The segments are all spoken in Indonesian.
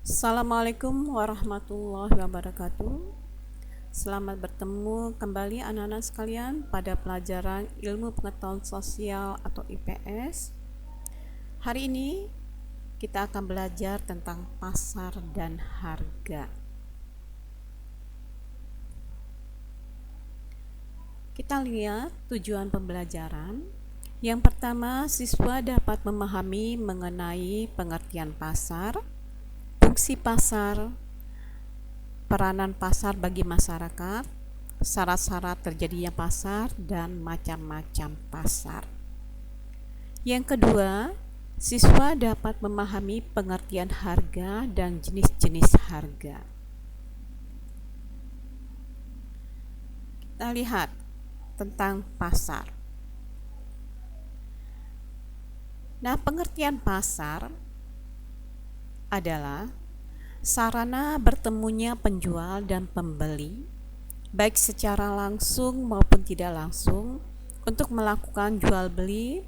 Assalamualaikum warahmatullahi wabarakatuh. Selamat bertemu kembali anak-anak sekalian pada pelajaran Ilmu Pengetahuan Sosial atau IPS. Hari ini kita akan belajar tentang pasar dan harga. Kita lihat tujuan pembelajaran. Yang pertama, siswa dapat memahami mengenai pengertian pasar, fungsi pasar, peranan pasar bagi masyarakat, syarat-syarat terjadinya pasar, dan macam-macam pasar. Yang kedua, siswa dapat memahami pengertian harga dan jenis-jenis harga. Kita lihat tentang pasar. Nah, pengertian pasar adalah sarana bertemunya penjual dan pembeli, baik secara langsung maupun tidak langsung, untuk melakukan jual beli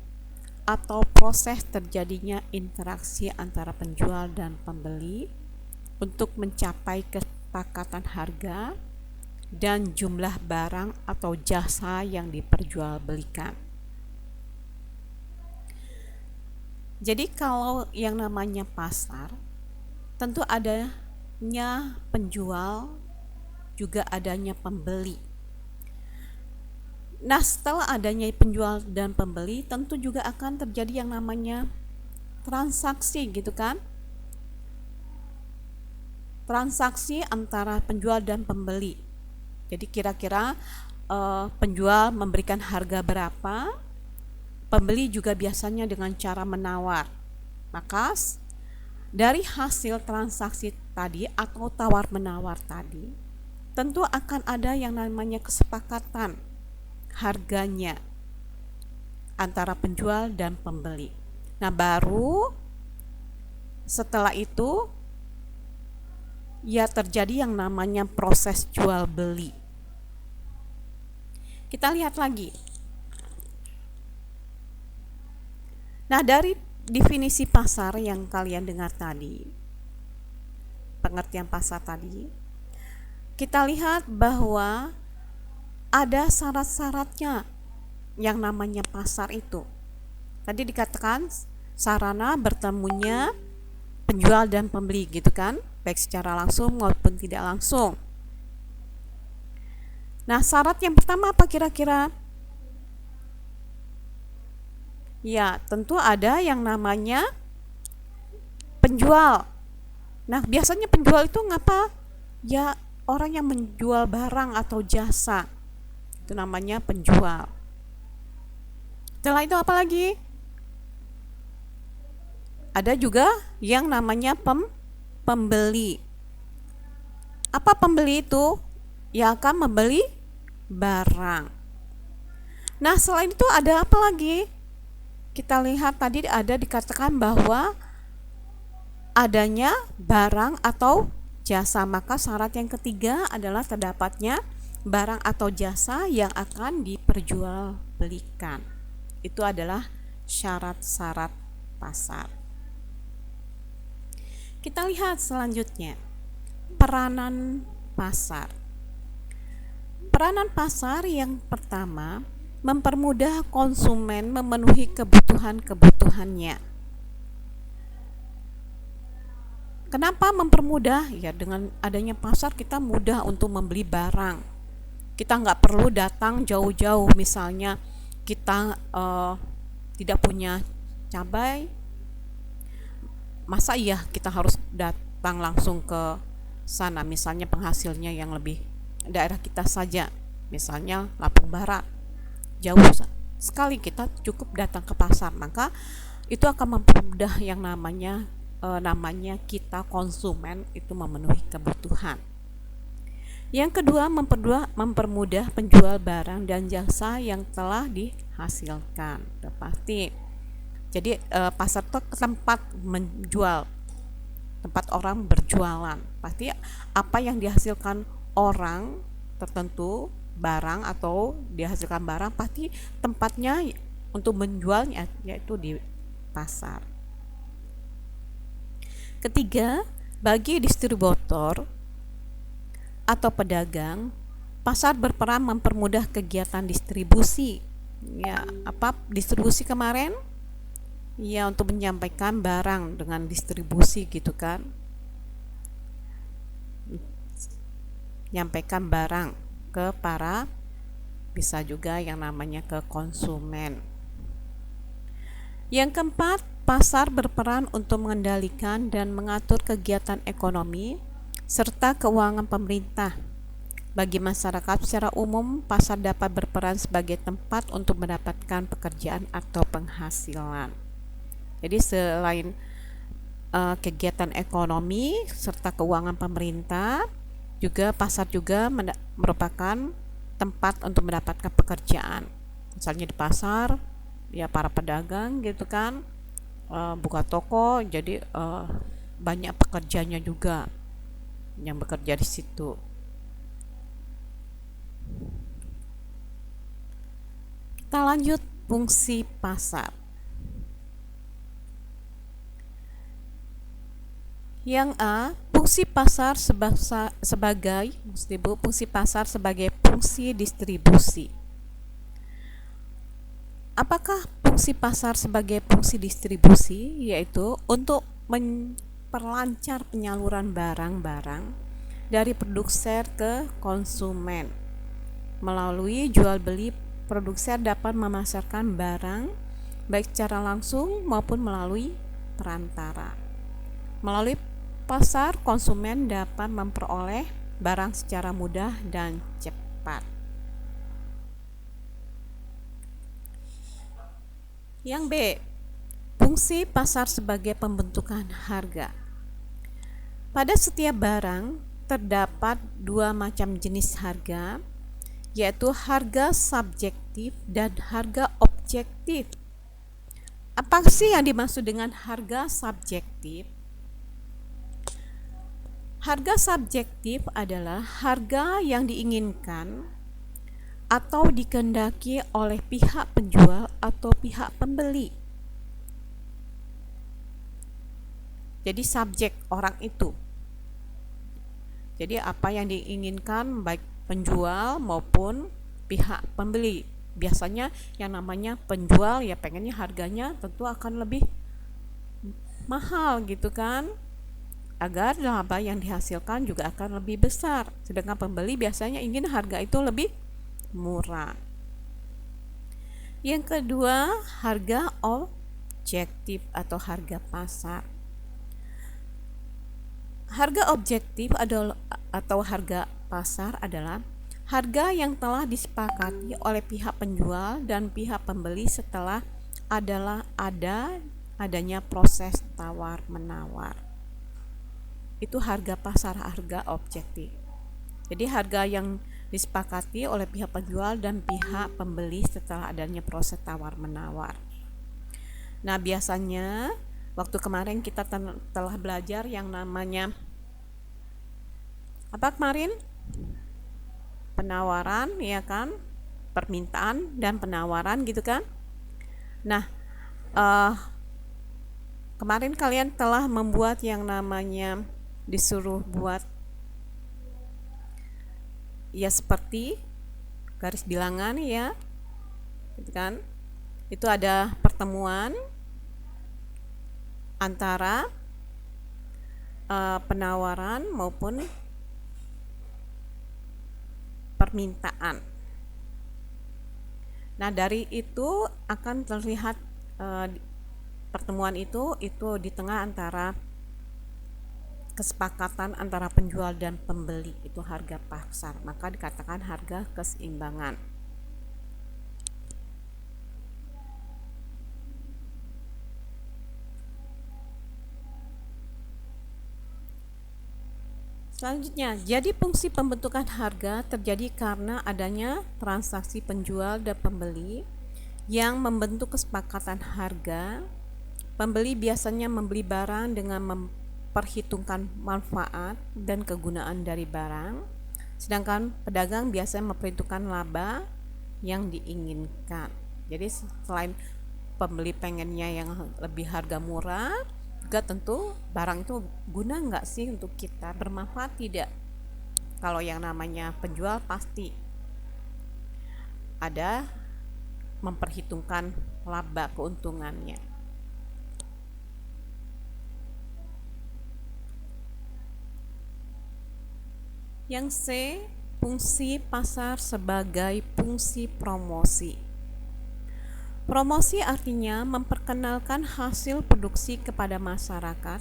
atau proses terjadinya interaksi antara penjual dan pembeli untuk mencapai kesepakatan harga dan jumlah barang atau jasa yang diperjualbelikan. Jadi kalau yang namanya pasar, tentu adanya penjual, juga adanya pembeli. Nah, setelah adanya penjual dan pembeli, tentu juga akan terjadi yang namanya transaksi, gitu kan? Transaksi antara penjual dan pembeli. Jadi kira-kira penjual memberikan harga berapa, pembeli juga biasanya dengan cara menawar. Maka dari hasil transaksi tadi atau tawar-menawar tadi, tentu akan ada yang namanya kesepakatan harganya antara penjual dan pembeli. Nah, baru setelah itu ya terjadi yang namanya proses jual beli. Kita lihat lagi. Nah, dari definisi pasar yang kalian dengar tadi, pengertian pasar tadi, kita lihat bahwa ada syarat-syaratnya yang namanya pasar itu. Tadi dikatakan sarana bertemunya penjual dan pembeli, gitu kan, baik secara langsung maupun tidak langsung. Nah, syarat yang pertama apa kira-kira? Ya, tentu ada yang namanya penjual. Nah, biasanya penjual itu ngapa? Ya, orang yang menjual barang atau jasa. Itu namanya penjual. Setelah itu apa lagi? Ada juga yang namanya pembeli. Apa pembeli itu? Ya, akan membeli barang. Nah, selain itu ada apa lagi? Kita lihat tadi ada dikatakan bahwa adanya barang atau jasa, maka syarat yang ketiga adalah terdapatnya barang atau jasa yang akan diperjualbelikan. Itu adalah syarat-syarat pasar. Kita lihat selanjutnya, peranan pasar. Peranan pasar yang pertama, mempermudah konsumen memenuhi kebutuhan-kebutuhannya. Kenapa mempermudah? Ya, dengan adanya pasar kita mudah untuk membeli barang. Kita nggak perlu datang jauh-jauh, misalnya kita tidak punya cabai, masa iya kita harus datang langsung ke sana, misalnya penghasilnya yang lebih daerah kita saja, misalnya Lampung Barat, jauh sekali, kita cukup datang ke pasar. Maka itu akan mempermudah yang namanya kita konsumen itu memenuhi kebutuhan. Yang kedua, mempermudah penjual barang dan jasa yang telah dihasilkan. Udah pasti. Jadi pasar itu tempat menjual, tempat orang berjualan. Pasti apa yang dihasilkan orang tertentu, barang atau dihasilkan barang, pasti tempatnya untuk menjualnya yaitu di pasar. Ketiga, Bagi distributor atau pedagang, pasar berperan mempermudah kegiatan distribusi. Ya, apa distribusi kemarin? Ya, untuk menyampaikan barang dengan distribusi gitu kan. Nyampaikan barang ke para, bisa juga yang namanya ke konsumen. Yang keempat, pasar berperan untuk mengendalikan dan mengatur kegiatan ekonomi serta keuangan pemerintah. Bagi masyarakat secara umum, pasar dapat berperan sebagai tempat untuk mendapatkan pekerjaan atau penghasilan. Jadi selain kegiatan ekonomi serta keuangan pemerintah, juga pasar juga merupakan tempat untuk mendapatkan pekerjaan. Misalnya di pasar, ya para pedagang gitu kan, buka toko, jadi banyak pekerjanya juga yang bekerja di situ. Kita lanjut fungsi pasar. Yang A, fungsi pasar sebagai fungsi distribusi. Apakah fungsi pasar sebagai fungsi distribusi? Yaitu untuk memperlancar penyaluran barang-barang dari produsen ke konsumen. Melalui jual beli, produsen dapat memasarkan barang baik secara langsung maupun melalui perantara. Melalui pasar, konsumen dapat memperoleh barang secara mudah dan cepat. Yang B, fungsi pasar sebagai pembentukan harga. Pada setiap barang terdapat dua macam jenis harga, yaitu harga subjektif dan harga objektif. Apa sih yang dimaksud dengan harga subjektif? Harga subjektif adalah harga yang diinginkan atau dikehendaki oleh pihak penjual atau pihak pembeli. Jadi subjek orang itu. Jadi apa yang diinginkan baik penjual maupun pihak pembeli. Biasanya yang namanya penjual ya pengennya harganya tentu akan lebih mahal gitu kan, agar laba yang dihasilkan juga akan lebih besar. Sedangkan pembeli biasanya ingin harga itu lebih murah. Yang kedua, harga objektif atau harga pasar. Harga objektif atau harga pasar adalah harga yang telah disepakati oleh pihak penjual dan pihak pembeli setelah adanya proses tawar-menawar. Itu harga pasar, harga objektif. Jadi harga yang disepakati oleh pihak penjual dan pihak pembeli setelah adanya proses tawar-menawar. Nah, biasanya waktu kemarin kita telah belajar yang namanya apa kemarin? Penawaran, ya kan? Permintaan dan penawaran gitu kan? Nah, kemarin kalian telah membuat yang namanya disuruh buat ya seperti garis bilangan ya, gitu kan? Itu ada pertemuan antara penawaran maupun permintaan. Nah, dari itu akan terlihat pertemuan itu di tengah antara kesepakatan antara penjual dan pembeli, itu harga pasar, maka dikatakan harga keseimbangan. Selanjutnya, jadi fungsi pembentukan harga terjadi karena adanya transaksi penjual dan pembeli yang membentuk kesepakatan harga. Pembeli biasanya membeli barang dengan memperhitungkan manfaat dan kegunaan dari barang, sedangkan pedagang biasanya memperhitungkan laba yang diinginkan. Jadi selain pembeli pengennya yang lebih harga murah, juga tentu barang itu guna nggak sih untuk kita, bermanfaat tidak. Kalau yang namanya penjual pasti ada memperhitungkan laba keuntungannya. Yang C, fungsi pasar sebagai fungsi promosi. Promosi artinya memperkenalkan hasil produksi kepada masyarakat.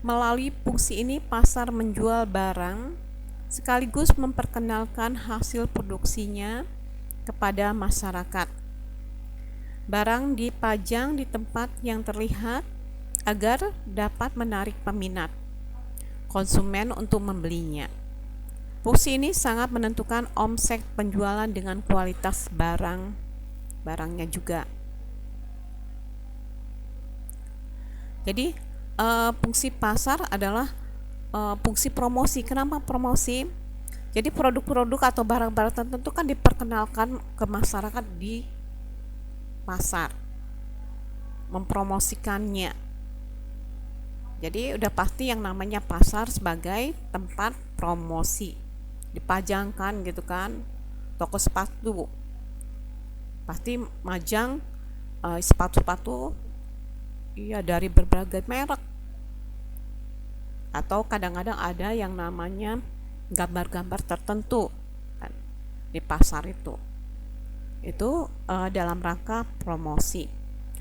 Melalui fungsi ini pasar menjual barang sekaligus memperkenalkan hasil produksinya kepada masyarakat. Barang dipajang di tempat yang terlihat agar dapat menarik peminat konsumen untuk membelinya. Fungsi ini sangat menentukan omset penjualan dengan kualitas barangnya juga. Jadi fungsi pasar adalah fungsi promosi. Kenapa promosi? Jadi produk-produk atau barang-barang tertentu kan diperkenalkan ke masyarakat di pasar, mempromosikannya. Jadi udah pasti yang namanya pasar sebagai tempat promosi, dipajangkan gitu kan. Toko sepatu pasti majang sepatu-sepatu dari berbagai merek, atau kadang-kadang ada yang namanya gambar-gambar tertentu kan, di pasar itu dalam rangka promosi.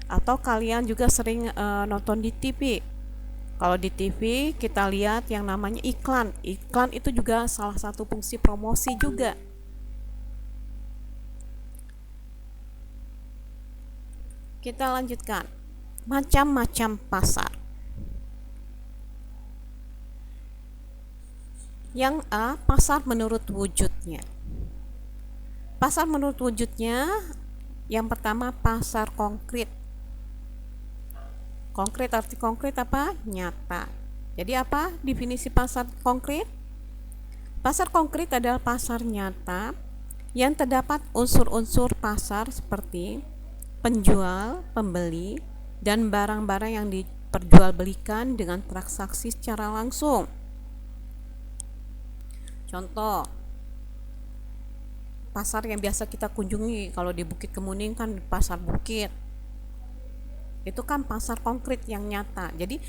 Atau kalian juga sering nonton di TV. Kalau di TV kita lihat yang namanya iklan itu juga salah satu fungsi promosi juga. Kita lanjutkan, macam-macam pasar. Yang A, pasar menurut wujudnya. Pasar menurut wujudnya, yang pertama pasar konkret. Konkret, arti konkret apa? Nyata. Jadi apa definisi pasar konkret? Pasar konkret adalah pasar nyata yang terdapat unsur-unsur pasar seperti penjual, pembeli, dan barang-barang yang diperjualbelikan dengan transaksi secara langsung. Contoh, pasar yang biasa kita kunjungi kalau di Bukit Kemuning kan pasar Bukit. Itu kan pasar konkret yang nyata. Jadi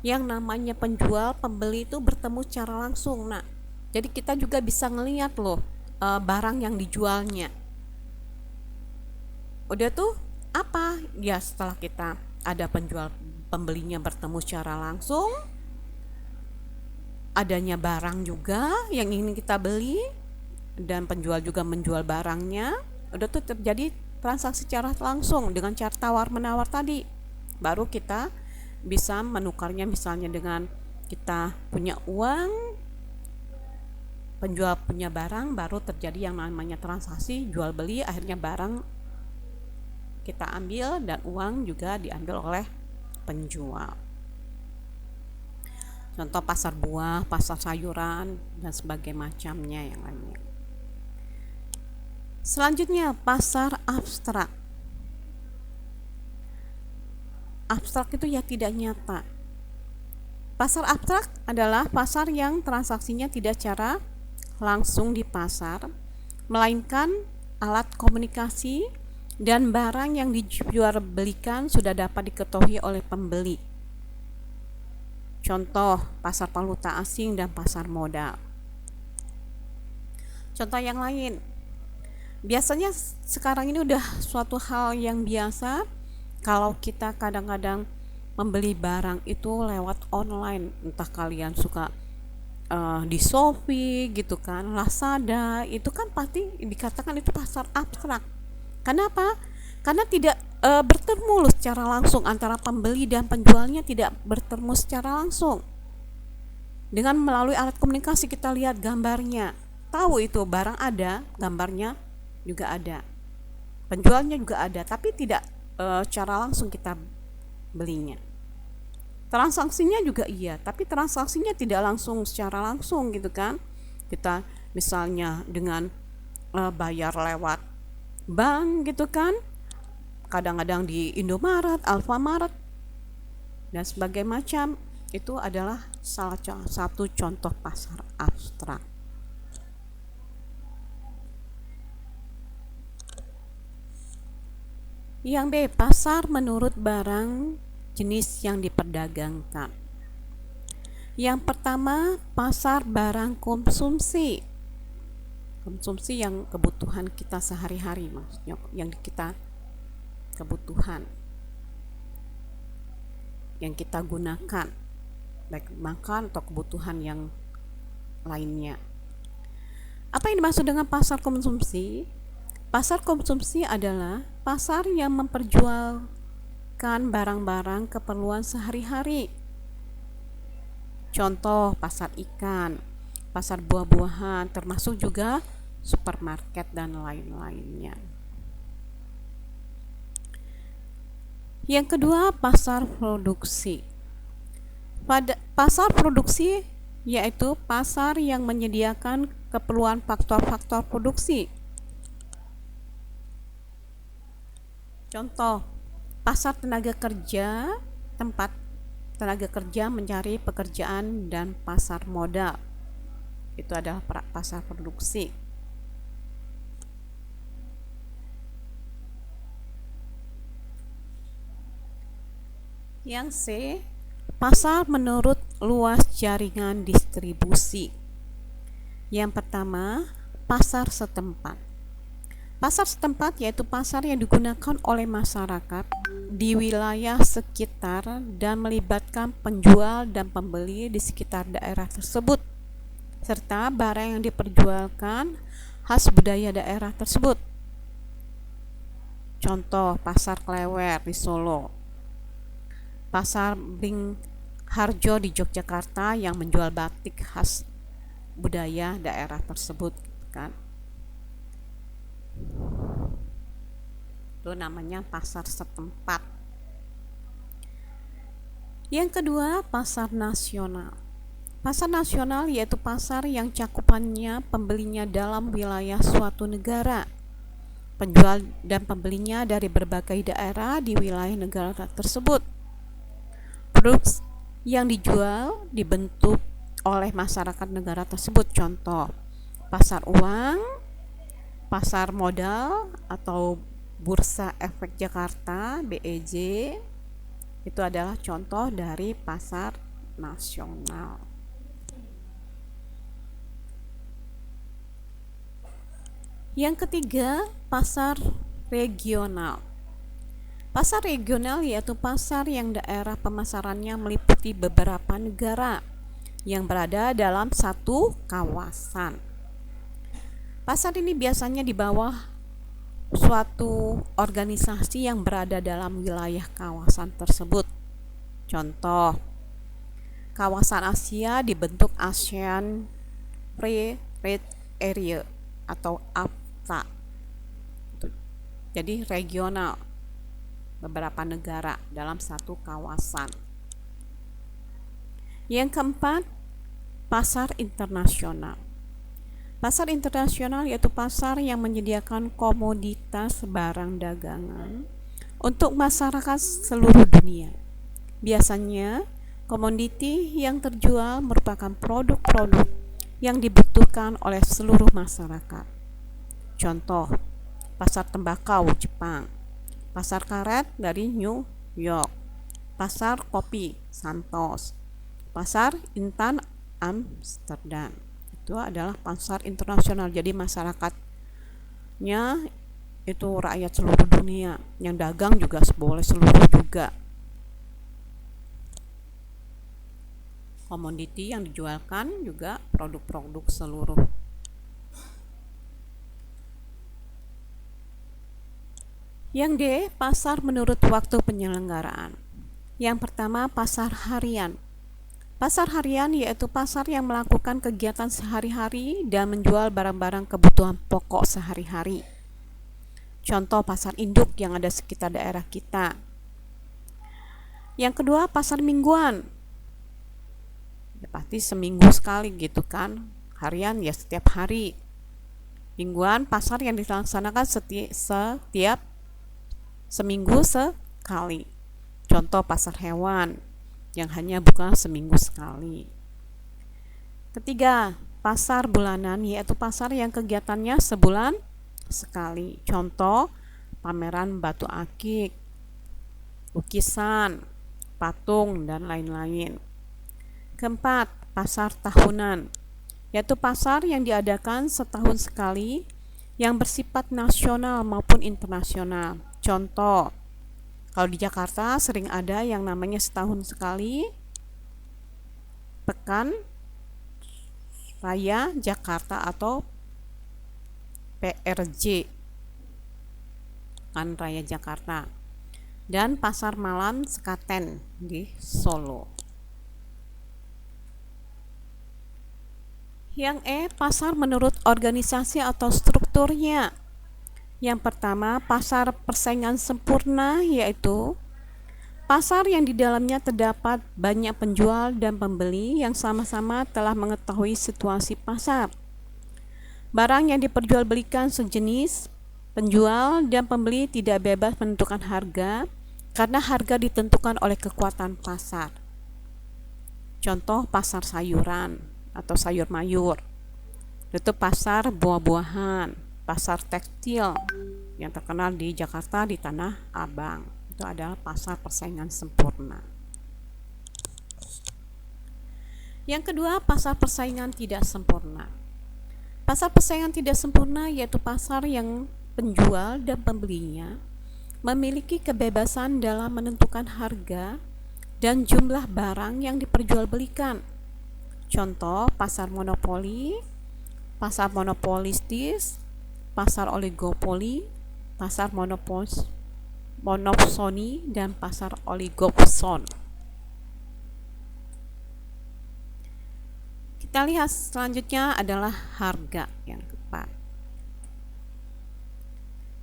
yang namanya penjual, pembeli itu bertemu secara langsung. Nah, jadi kita juga bisa ngelihat loh barang yang dijualnya. Udah tuh apa? Ya setelah kita ada penjual pembelinya bertemu secara langsung, adanya barang juga yang ingin kita beli, dan penjual juga menjual barangnya, udah tuh terjadi transaksi secara langsung dengan cara tawar-menawar tadi. Baru kita bisa menukarnya, misalnya dengan kita punya uang, penjual punya barang, baru terjadi yang namanya transaksi jual beli. Akhirnya barang kita ambil dan uang juga diambil oleh penjual. Contoh pasar buah, pasar sayuran, dan sebagainya macamnya yang lainnya. Selanjutnya pasar abstrak. Abstrak itu ya tidak nyata. Pasar abstrak adalah pasar yang transaksinya tidak secara langsung di pasar, melainkan alat komunikasi dan barang yang dijualbelikan sudah dapat diketahui oleh pembeli. Contoh pasar valuta asing dan pasar modal. Contoh yang lain, biasanya sekarang ini udah suatu hal yang biasa kalau kita kadang-kadang membeli barang itu lewat online. Entah kalian suka di Shopee gitu kan, Lazada, itu kan pasti dikatakan itu pasar abstrak. Kenapa? Karena tidak bertemu secara langsung antara pembeli dan penjualnya, tidak bertemu secara langsung. Dengan melalui alat komunikasi kita lihat gambarnya, tahu itu barang ada, gambarnya juga ada, penjualnya juga ada, tapi tidak secara langsung kita belinya. Transaksinya juga iya, tapi transaksinya tidak langsung secara langsung gitu kan. Kita misalnya dengan bayar lewat bank gitu kan, kadang-kadang di Indomaret, Alfamaret, dan sebagainya macam. Itu adalah salah satu contoh pasar abstrak. Yang B, pasar menurut barang jenis yang diperdagangkan. Yang pertama, pasar barang konsumsi. Konsumsi yang kebutuhan kita sehari-hari, maksudnya yang kita kebutuhan yang kita gunakan, baik makan atau kebutuhan yang lainnya. Apa yang dimaksud dengan pasar konsumsi? Pasar konsumsi adalah pasar yang memperjualkan barang-barang keperluan sehari-hari. Contoh, pasar ikan, pasar buah-buahan, termasuk juga supermarket dan lain-lainnya. Yang kedua, pasar produksi. Pada pasar produksi yaitu pasar yang menyediakan keperluan faktor-faktor produksi. Contoh, pasar tenaga kerja, tempat tenaga kerja mencari pekerjaan, dan pasar modal. Itu adalah pasar produksi. Yang C, pasar menurut luas jaringan distribusi. Yang pertama, pasar setempat. Pasar setempat yaitu pasar yang digunakan oleh masyarakat di wilayah sekitar dan melibatkan penjual dan pembeli di sekitar daerah tersebut, serta barang yang diperjualkan khas budaya daerah tersebut. Contoh, pasar Klewer di Solo, pasar Beringharjo di Yogyakarta yang menjual batik khas budaya daerah tersebut, kan? Itu namanya pasar setempat. Yang kedua, pasar nasional. Pasar nasional yaitu pasar yang cakupannya pembelinya dalam wilayah suatu negara. Penjual dan pembelinya dari berbagai daerah di wilayah negara tersebut. Produk yang dijual dibentuk oleh masyarakat negara tersebut. Contoh, pasar uang, pasar modal atau Bursa Efek Jakarta (BEJ), itu adalah contoh dari pasar nasional. Yang ketiga, pasar regional. Pasar regional yaitu pasar yang daerah pemasarannya meliputi beberapa negara yang berada dalam satu kawasan. Pasar ini biasanya di bawah suatu organisasi yang berada dalam wilayah kawasan tersebut. Contoh, kawasan Asia dibentuk ASEAN Free Trade Area atau AFTA. Jadi regional, beberapa negara dalam satu kawasan. Yang keempat, pasar internasional. Pasar internasional yaitu pasar yang menyediakan komoditas barang dagangan untuk masyarakat seluruh dunia. Biasanya, komoditi yang terjual merupakan produk-produk yang dibutuhkan oleh seluruh masyarakat. Contoh, pasar tembakau Jepang, pasar karet dari New York, pasar kopi Santos, pasar intan Amsterdam. Itu adalah pasar internasional. Jadi masyarakatnya itu rakyat seluruh dunia, yang dagang juga boleh seluruh juga. Komoditi yang dijualkan juga produk-produk seluruh. Yang D, pasar menurut waktu penyelenggaraan. Yang pertama, pasar harian. Pasar harian yaitu pasar yang melakukan kegiatan sehari-hari dan menjual barang-barang kebutuhan pokok sehari-hari. Contoh, pasar induk yang ada sekitar daerah kita. Yang kedua, pasar mingguan. Ya, pasti seminggu sekali gitu kan. Harian ya setiap hari. Mingguan, pasar yang dilaksanakan setiap seminggu sekali. Contoh, pasar hewan, yang hanya buka seminggu sekali. Ketiga, pasar bulanan, yaitu pasar yang kegiatannya sebulan sekali. Contoh, pameran batu akik, lukisan, patung, dan lain-lain. Keempat, pasar tahunan, yaitu pasar yang diadakan setahun sekali yang bersifat nasional maupun internasional. Contoh, kalau di Jakarta sering ada yang namanya setahun sekali Pekan Raya Jakarta atau PRJ, Pekan Raya Jakarta, dan pasar malam Sekaten di Solo. Yang pasar menurut organisasi atau strukturnya. Yang pertama, pasar persaingan sempurna, yaitu pasar yang di dalamnya terdapat banyak penjual dan pembeli yang sama-sama telah mengetahui situasi pasar. Barang yang diperjualbelikan sejenis, penjual dan pembeli tidak bebas menentukan harga karena harga ditentukan oleh kekuatan pasar. Contoh, pasar sayuran atau sayur mayur, itu pasar buah-buahan, pasar tekstil yang terkenal di Jakarta di Tanah Abang, itu adalah pasar persaingan sempurna. Yang kedua, pasar persaingan tidak sempurna. Pasar persaingan tidak sempurna yaitu pasar yang penjual dan pembelinya memiliki kebebasan dalam menentukan harga dan jumlah barang yang diperjualbelikan. Contoh, pasar monopoli, pasar monopolistis, pasar oligopoli, pasar monopsoni, dan pasar oligopson. Kita lihat selanjutnya adalah harga yang keempat.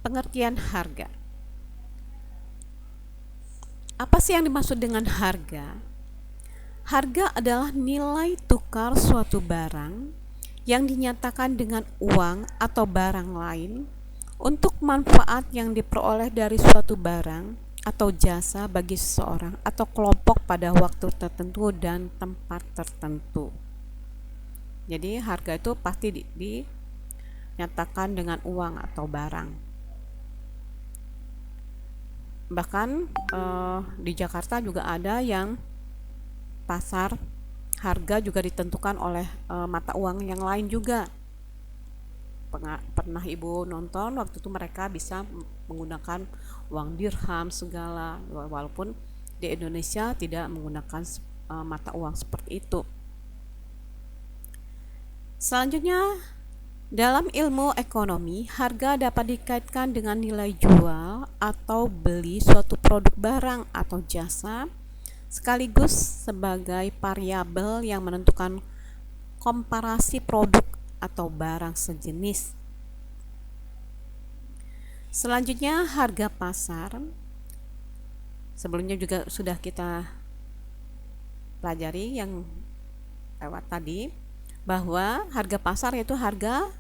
Pengertian harga. Apa sih yang dimaksud dengan harga? Harga adalah nilai tukar suatu barang yang dinyatakan dengan uang atau barang lain untuk manfaat yang diperoleh dari suatu barang atau jasa bagi seseorang atau kelompok pada waktu tertentu dan tempat tertentu. Jadi harga itu pasti dinyatakan dengan uang atau barang. Bahkan di Jakarta juga ada yang pasar harga juga ditentukan oleh mata uang yang lain juga. Pernah ibu nonton waktu itu mereka bisa menggunakan uang dirham segala, walaupun di Indonesia tidak menggunakan mata uang seperti itu. Selanjutnya, dalam ilmu ekonomi, harga dapat dikaitkan dengan nilai jual atau beli suatu produk barang atau jasa sekaligus sebagai variabel yang menentukan komparasi produk atau barang sejenis. Selanjutnya, harga pasar. Sebelumnya juga sudah kita pelajari yang lewat tadi, bahwa harga pasar yaitu harga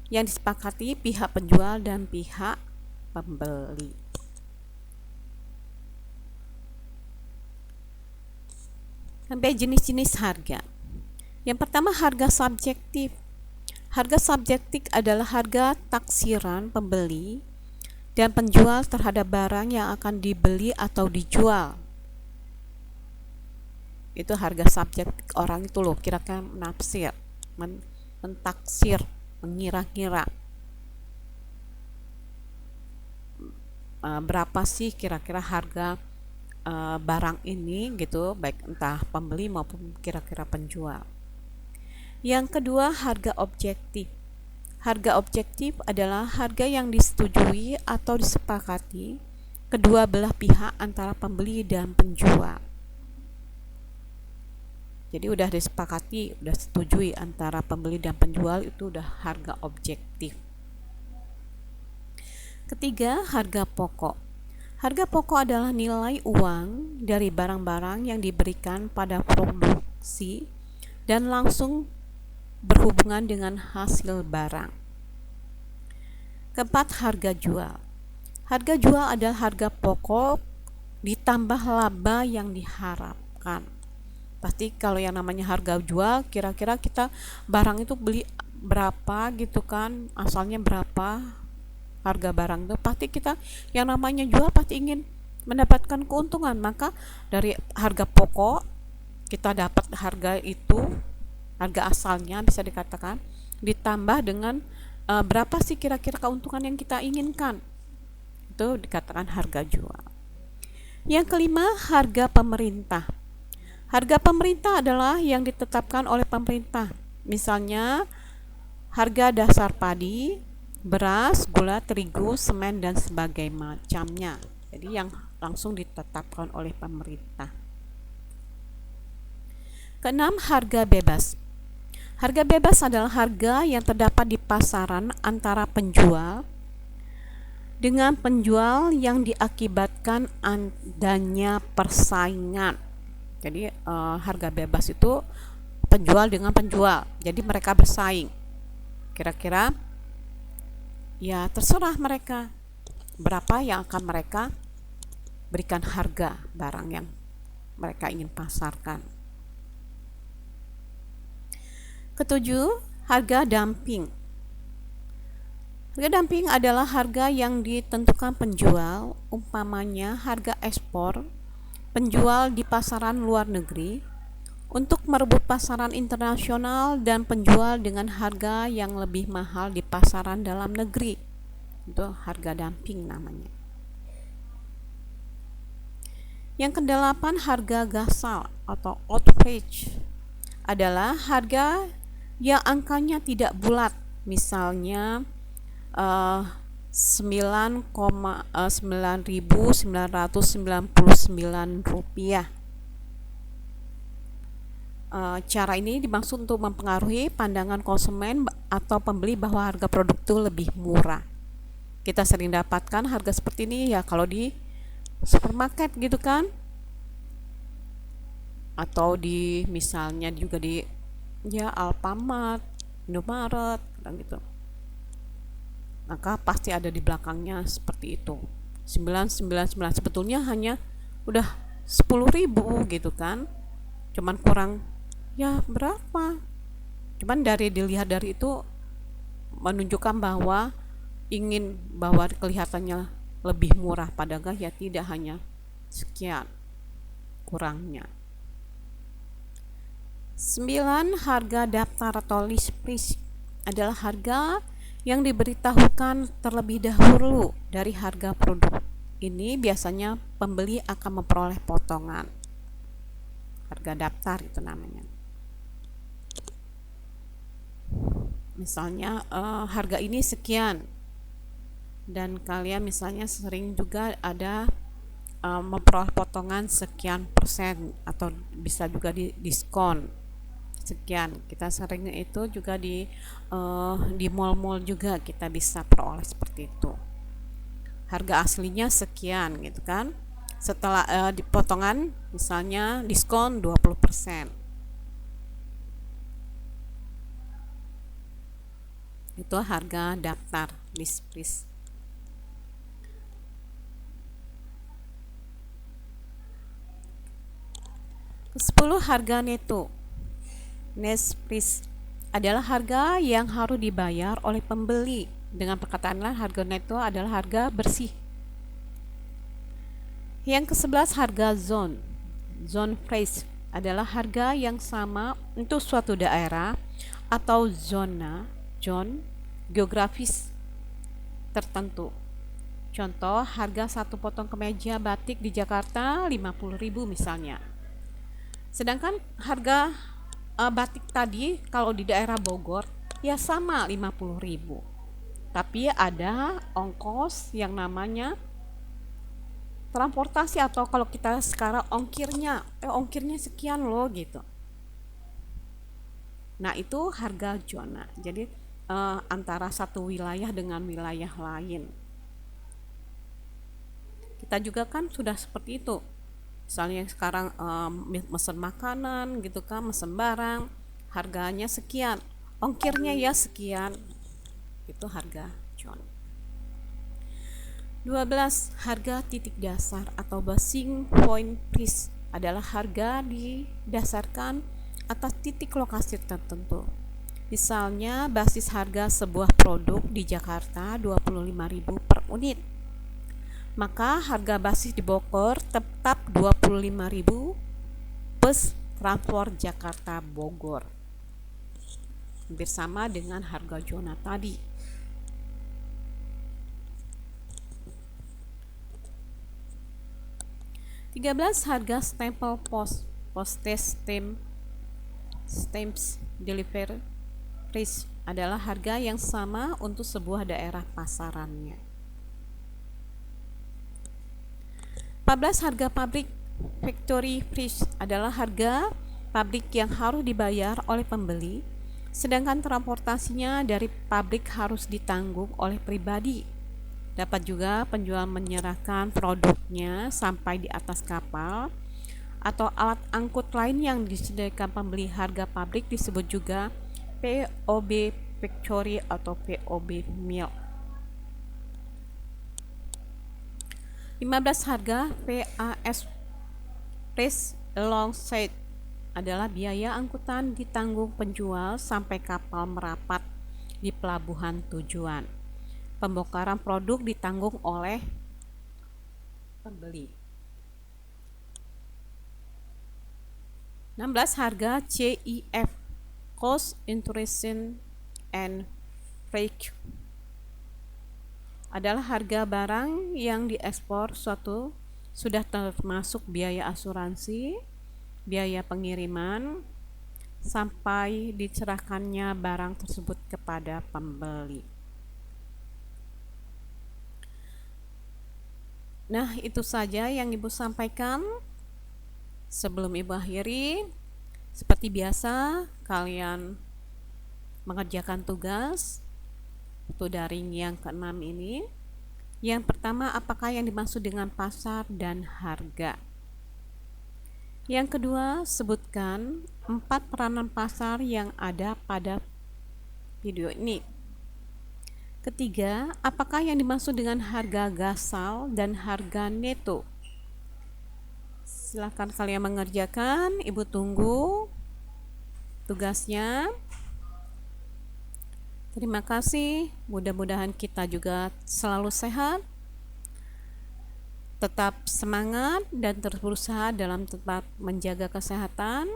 yang disepakati pihak penjual dan pihak pembeli. Sampai jenis-jenis harga. Yang pertama, harga subjektif. Harga subjektif adalah harga taksiran pembeli dan penjual terhadap barang yang akan dibeli atau dijual. Itu harga subjektif, orang itu loh kira-kira menafsir, mentaksir, mengira-kira berapa sih kira-kira harga barang ini gitu, baik entah pembeli maupun kira-kira penjual. Yang kedua, harga objektif. Harga objektif adalah harga yang disetujui atau disepakati kedua belah pihak antara pembeli dan penjual. Jadi udah disepakati, udah setujui antara pembeli dan penjual, itu udah harga objektif. Ketiga, harga pokok. Harga pokok adalah nilai uang dari barang-barang yang diberikan pada produksi dan langsung berhubungan dengan hasil barang. Keempat, harga jual. Harga jual adalah harga pokok ditambah laba yang diharapkan. dikatakan. Pasti kalau yang namanya harga jual, kira-kira kita barang itu beli berapa gitu kan, asalnya berapa harga barang itu, pasti kita yang namanya jual pasti ingin mendapatkan keuntungan. Maka dari harga pokok kita dapat harga itu, harga asalnya bisa dikatakan, ditambah dengan berapa sih kira-kira keuntungan yang kita inginkan, itu dikatakan harga jual. Yang kelima, harga pemerintah. Harga pemerintah adalah yang ditetapkan oleh pemerintah. Misalnya harga dasar padi, beras, gula, terigu, semen, dan sebagainya macamnya. Jadi yang langsung ditetapkan oleh pemerintah. Keenam, harga bebas. Harga bebas adalah harga yang terdapat di pasaran antara penjual dengan penjual yang diakibatkan adanya persaingan. Jadi harga bebas itu penjual dengan penjual, jadi mereka bersaing. Kira-kira ya terserah mereka berapa yang akan mereka berikan harga barang yang mereka ingin pasarkan. Ketujuh, harga dumping. Harga dumping adalah harga yang ditentukan penjual, umpamanya harga ekspor penjual di pasaran luar negeri untuk merebut pasaran internasional dan penjual dengan harga yang lebih mahal di pasaran dalam negeri. Itu harga dumping namanya. Yang kedelapan, harga gasal atau outrage adalah harga yang angkanya tidak bulat. Misalnya 9,999 rupiah. Cara ini dimaksud untuk mempengaruhi pandangan konsumen atau pembeli bahwa harga produk itu lebih murah. Kita sering dapatkan harga seperti ini ya kalau di supermarket gitu kan, atau di misalnya juga di Alfamart, Indomaret gitu. Maka pasti ada di belakangnya seperti itu. 999 sebetulnya hanya udah 10.000 gitu kan. Cuman kurang ya berapa? Cuman dilihat dari itu menunjukkan bahwa ingin bahwa kelihatannya lebih murah, padahal ya tidak, hanya sekian kurangnya. 9, harga daftar atau list price adalah harga yang diberitahukan terlebih dahulu dari harga produk. Ini biasanya pembeli akan memperoleh potongan. Harga daftar itu namanya. Misalnya harga ini sekian, dan kalian misalnya sering juga ada memperoleh potongan sekian persen, atau bisa juga di diskon sekian. Kita sering itu juga di mall-mall juga kita bisa peroleh seperti itu. Harga aslinya sekian gitu kan. Setelah dipotongan misalnya diskon 20%. Itu harga daftar, list price. Ke-10, harga neto. Net price adalah harga yang harus dibayar oleh pembeli. Dengan perkataan lain, harga neto adalah harga bersih. Yang ke-11, harga zone. Zone price adalah harga yang sama untuk suatu daerah atau zona geografis tertentu. Contoh, harga satu potong kemeja batik di Jakarta 50.000 misalnya. Sedangkan harga batik tadi kalau di daerah Bogor ya sama 50.000. Tapi ada ongkos yang namanya transportasi, atau kalau kita sekarang ongkirnya sekian loh gitu. Nah, itu harga zona. Jadi antara satu wilayah dengan wilayah lain. Kita juga kan sudah seperti itu. Misalnya sekarang mesen makanan gitu kan, mesen barang, harganya sekian, ongkirnya ya sekian. Itu harga zona. 12, harga titik dasar atau basing point price adalah harga didasarkan atas titik lokasi tertentu. Misalnya basis harga sebuah produk di Jakarta 25.000 per unit. Maka harga basis di Bogor tetap 25.000 plus transport Jakarta Bogor. Hampir sama dengan harga zona tadi. Harga stempel postage stamps delivery price adalah harga yang sama untuk sebuah daerah pasarannya. 14. Harga pabrik factory price adalah harga pabrik yang harus dibayar oleh pembeli, sedangkan transportasinya dari pabrik harus ditanggung oleh pribadi. Dapat juga penjual menyerahkan produknya sampai di atas kapal atau alat angkut lain yang disediakan pembeli. Harga pabrik disebut juga POB factory atau POB mill. 15. Harga PAS price alongside adalah biaya angkutan ditanggung penjual sampai kapal merapat di pelabuhan tujuan. Pembongkaran produk ditanggung oleh pembeli. 16. Harga CIF cost, intrusion, and freight adalah harga barang yang diekspor suatu sudah termasuk biaya asuransi, biaya pengiriman, sampai diserahkannya barang tersebut kepada pembeli. Nah, itu saja yang Ibu sampaikan. Sebelum Ibu akhiri, seperti biasa, kalian mengerjakan tugas untuk daring yang ke-6 ini. Yang pertama, apakah yang dimaksud dengan pasar dan harga? Yang kedua, sebutkan 4 peranan pasar yang ada pada video ini. Ketiga, apakah yang dimaksud dengan harga gasal dan harga neto? Silakan kalian mengerjakan, Ibu tunggu tugasnya. Terima kasih, mudah-mudahan kita juga selalu sehat, tetap semangat dan terus berusaha dalam tetap menjaga kesehatan,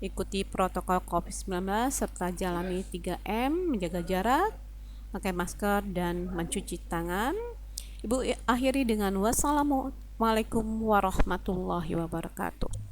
ikuti protokol COVID-19 serta jalani 3M, menjaga jarak, pakai masker dan mencuci tangan. Ibu akhiri dengan wassalamualaikum warahmatullahi wabarakatuh.